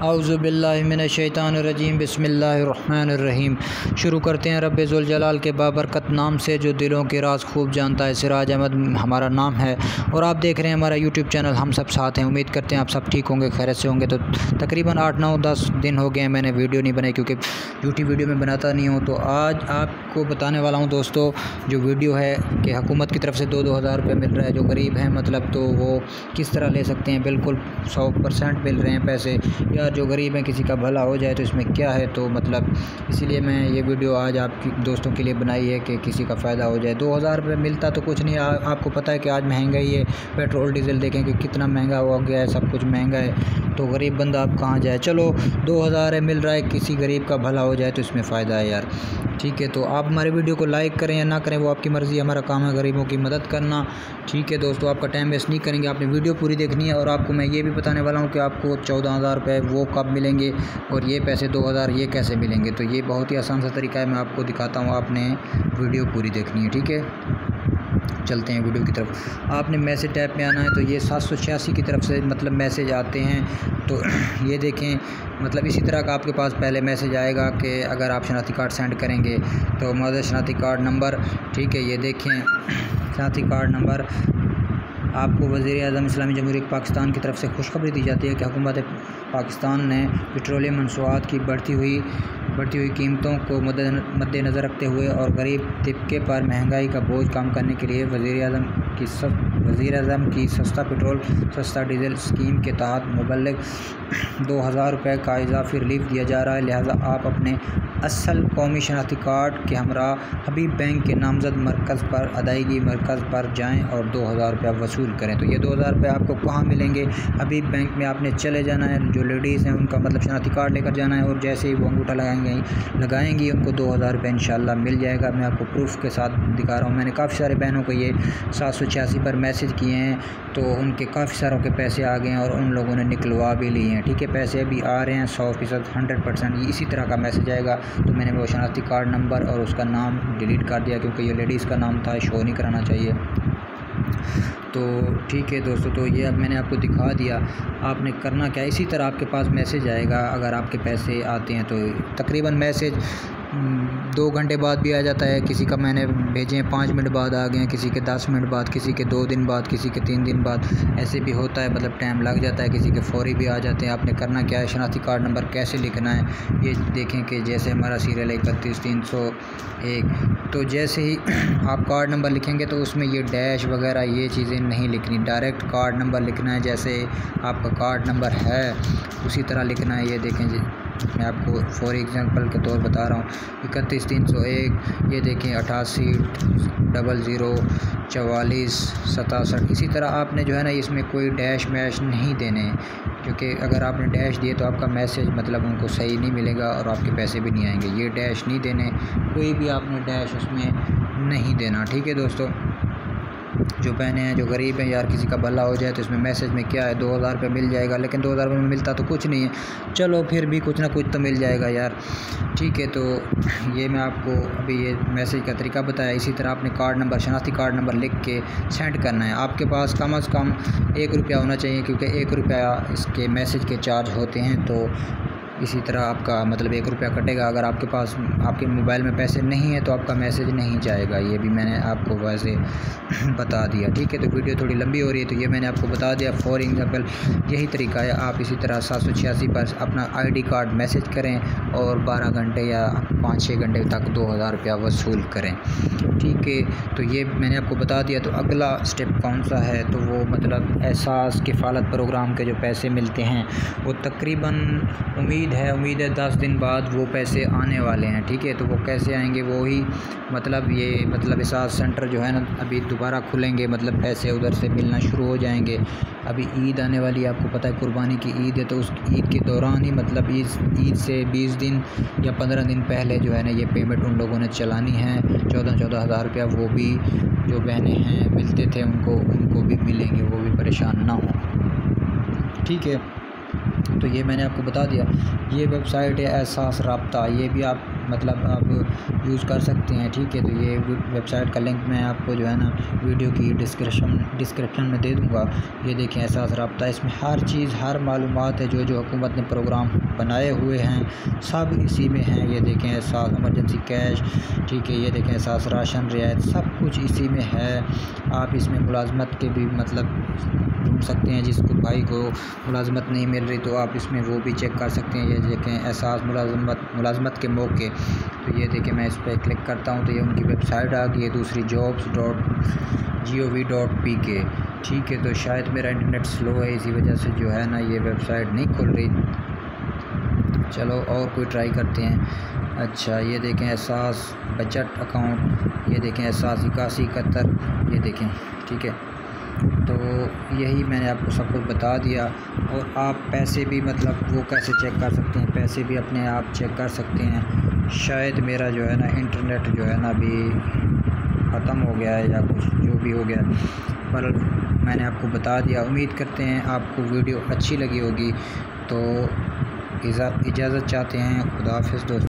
औज़ु बिल्लाहि मिनश शैतानिर रजीम बिस्मिल्लाहिर रहमानिर रहीम। शुरू करते हैं रब्बे ज़ुल जलाल के बाबरकत नाम से जो दिलों के राज खूब जानता है। सिराज अहमद हमारा नाम है और आप देख रहे हैं हमारा यूट्यूब चैनल हम सब साथ हैं। उम्मीद करते हैं आप सब ठीक होंगे, खैरियत से होंगे। तो तकरीबन 8, 9, 10 दिन हो गए हैं मैंने वीडियो नहीं बनाई क्योंकि यूट्यूब वीडियो में बनाता नहीं हूँ। तो आज आपको बताने वाला हूँ दोस्तों, जो वीडियो है कि हुकूमत की तरफ से 2-2 हज़ार रुपये मिल रहा है जो गरीब हैं, मतलब तो वो किस तरह ले सकते हैं। बिल्कुल 100% मिल रहे हैं पैसे। या जो गरीब हैं किसी का भला हो जाए तो इसमें क्या है। तो मतलब इसीलिए मैं ये वीडियो आज आपकी दोस्तों के लिए बनाई है कि किसी का फ़ायदा हो जाए। 2 हज़ार रुपये मिलता तो कुछ नहीं। आपको पता है कि आज महंगाई है, पेट्रोल डीज़ल देखें कि कितना महंगा हो गया है, सब कुछ महंगा है। तो गरीब बंदा आप कहाँ जाए। चलो 2 हज़ार मिल रहा है, किसी गरीब का भला हो जाए तो इसमें फ़ायदा है यार। ठीक है, तो आप हमारे वीडियो को लाइक करें या ना करें वो आपकी मर्ज़ी, हमारा काम है गरीबों की मदद करना। ठीक है दोस्तों, आपका टाइम वेस्ट नहीं करेंगे, आपने वीडियो पूरी देखनी है। और आपको मैं ये भी बताने वाला हूँ कि आपको 14,000 रुपये वो कब मिलेंगे और ये पैसे 2,000 ये कैसे मिलेंगे। तो ये बहुत ही आसान सा तरीका है, मैं आपको दिखाता हूँ। आपने वीडियो पूरी देखनी है, ठीक है। चलते हैं वीडियो की तरफ। आपने मैसेज टैब में आना है, तो ये 786 की तरफ से मतलब मैसेज आते हैं। तो ये देखें, मतलब इसी तरह का आपके पास पहले मैसेज आएगा कि अगर आप शनाख्ती कार्ड सेंड करेंगे तो मदद शनाख्ती कार्ड नंबर, ठीक है। ये देखें शनाख्ती कार्ड नंबर आपको वज़ीर-ए-आज़म इस्लामी जमहूरियत पाकिस्तान की तरफ से खुशखबरी दी जाती है कि हुकूमत पाकिस्तान ने पेट्रोलियम मंसूआत की बढ़ती हुई कीमतों को मद्देनज़र रखते हुए और गरीब तबके पर महंगाई का बोझ कम करने के लिए वज़ीर-ए-आज़म की सस्ता पेट्रोल सस्ता डीज़ल स्कीम के तहत मुबल्लिग 2,000 रुपये का इजाफी रिलीफ दिया जा रहा है। लिहाजा आप अपने असल कौमी शनाख्ती कार्ड के हमरा हबीब बैंक के नामजद मरकज़ पर अदायगी मरकज़ पर जाएँ और 2,000 रुपया वसूल करें। तो ये 2,000 रुपये आपको कहाँ मिलेंगे? हबीब बैंक में आपने चले जाना है। जो लेडीज़ हैं उनका मतलब शनाख्ती कार्ड लेकर जाना है और जैसे ही वो अंगूठा लगाएंगी उनको 2,000 रुपये इंशाल्लाह मिल जाएगा। मैं आपको प्रूफ के साथ दिखा रहा हूँ। मैंने काफ़ी सारे बहनों को ये 786 पर मैसेज किए हैं, तो उनके काफ़ी सारों के पैसे आ गए हैं और उन लोगों ने निकलवा भी लिए हैं। ठीक है, पैसे अभी आ रहे हैं 100%, 100% इसी तरह का मैसेज आएगा। तो मैंने वो शनाख्ती कार्ड नंबर और उसका नाम डिलीट कर दिया क्योंकि ये लेडीज़ का नाम था, शो नहीं कराना चाहिए। तो ठीक है दोस्तों, तो ये अब मैंने आपको दिखा दिया। आपने करना क्या, इसी तरह आपके पास मैसेज आएगा अगर आपके पैसे आते हैं। तो तकरीबन मैसेज 2 घंटे बाद भी आ जाता है। किसी का मैंने भेजे हैं 5 मिनट बाद आ गए हैं, किसी के 10 मिनट बाद, किसी के 2 दिन बाद, किसी के 3 दिन बाद, ऐसे भी होता है। मतलब टाइम लग जाता है, किसी के फौरी भी आ जाते हैं। आपने करना क्या है, शनाख्ती कार्ड नंबर कैसे लिखना है ये देखें कि जैसे हमारा सीरियल 31301। तो जैसे ही आप कार्ड नंबर लिखेंगे तो उसमें ये डैश वगैरह ये चीज़ें नहीं लिखनी, डायरेक्ट कार्ड नंबर लिखना है। जैसे आपका कार्ड नंबर है उसी तरह लिखना है। ये देखें जी, मैं आपको फॉर एग्जांपल के तौर बता रहा हूँ। 31301, ये देखें 88 00 44 67। इसी तरह आपने जो है ना इसमें कोई डैश मैश नहीं देने, क्योंकि अगर आपने डैश दिए तो आपका मैसेज मतलब उनको सही नहीं मिलेगा और आपके पैसे भी नहीं आएंगे। ये डैश नहीं देने, कोई भी आपने डैश उसमें नहीं देना। ठीक है दोस्तों, जो बहनें हैं जो गरीब हैं यार, किसी का भला हो जाए तो इसमें मैसेज में क्या है, 2,000 रुपये मिल जाएगा। लेकिन 2,000 रुपये में मिलता तो कुछ नहीं है। चलो फिर भी कुछ ना कुछ तो मिल जाएगा यार। ठीक है, तो ये मैं आपको अभी ये मैसेज का तरीका बताया। इसी तरह आपने कार्ड नंबर शनाख्ती कार्ड नंबर लिख के सेंड करना है। आपके पास कम से कम 1 रुपया होना चाहिए क्योंकि 1 रुपया इसके मैसेज के चार्ज होते हैं। तो इसी तरह आपका मतलब 1 रुपया कटेगा। अगर आपके पास आपके मोबाइल में पैसे नहीं है तो आपका मैसेज नहीं जाएगा। ये भी मैंने आपको वैसे बता दिया। ठीक है, तो वीडियो थोड़ी लंबी हो रही है तो ये मैंने आपको बता दिया। फॉर एग्जांपल यही तरीका है। आप इसी तरह 786 पर अपना ID कार्ड मैसेज करें और 12 घंटे या 5-6 घंटे तक 2,000 रुपया वसूल करें। ठीक है, तो ये मैंने आपको बता दिया। तो अगला स्टेप कौन सा है, तो वो मतलब एहसास किफ़ालत प्रोग्राम के जो पैसे मिलते हैं वो तकरीबन उम्मीद है 10 दिन बाद वो पैसे आने वाले हैं। ठीक है, तो वो कैसे आएंगे, वो ही मतलब ये मतलब एहसास सेंटर जो है ना अभी दोबारा खुलेंगे, मतलब पैसे उधर से मिलना शुरू हो जाएंगे। अभी ईद आने वाली है, आपको पता है कुर्बानी की ईद है। तो उस ईद के दौरान ही मतलब ईद से 20 दिन या 15 दिन पहले जो है ना ये पेमेंट उन लोगों ने चलानी है। 14 हज़ार रुपया वो भी जो बहनें हैं मिलते थे उनको भी मिलेंगे, वो भी परेशान ना हो। ठीक है, तो ये मैंने आपको बता दिया। ये वेबसाइट है एहसास राब्ता, ये भी आप मतलब आप यूज़ कर सकते हैं। ठीक है, तो ये वेबसाइट का लिंक मैं आपको जो है ना वीडियो की डिस्क्रिप्शन में दे दूँगा। ये देखें एहसास राब्ता, इसमें हर चीज़, हर मालूमात है जो हुकूमत ने प्रोग्राम बनाए हुए हैं सब इसी में हैं। ये देखें एहसास इमरजेंसी कैश, ठीक है, ये देखें एहसास राशन रियायत, सब कुछ इसी में है। आप इसमें मुलाजमत के भी मतलब ढूंढ सकते हैं, जिसको भाई को मुलाजमत नहीं मिल रही तो आप इसमें वो भी चेक कर सकते हैं। ये देखें एहसास मुलाजमत के मौके, तो ये देखें मैं इस पर क्लिक करता हूँ तो ये उनकी वेबसाइट आ गई है दूसरी, jobs.gov.pk। ठीक है, तो शायद मेरा इंटरनेट स्लो है, इसी वजह से जो है ना ये वेबसाइट नहीं खुल रही। चलो और कोई ट्राई करते हैं। अच्छा, ये देखें एहसास बचत अकाउंट, ये देखें एहसास 8171, ये देखें। ठीक है, तो यही मैंने आपको सब कुछ बता दिया। और आप पैसे भी मतलब वो कैसे चेक कर सकते हैं, पैसे भी अपने आप चेक कर सकते हैं। शायद मेरा जो है ना इंटरनेट जो है ना अभी ख़त्म हो गया है या कुछ जो भी हो गया, पर मैंने आपको बता दिया। उम्मीद करते हैं आपको वीडियो अच्छी लगी होगी। तो इजाज़त चाहते हैं। खुदा हाफ़िज़ दोस्तों।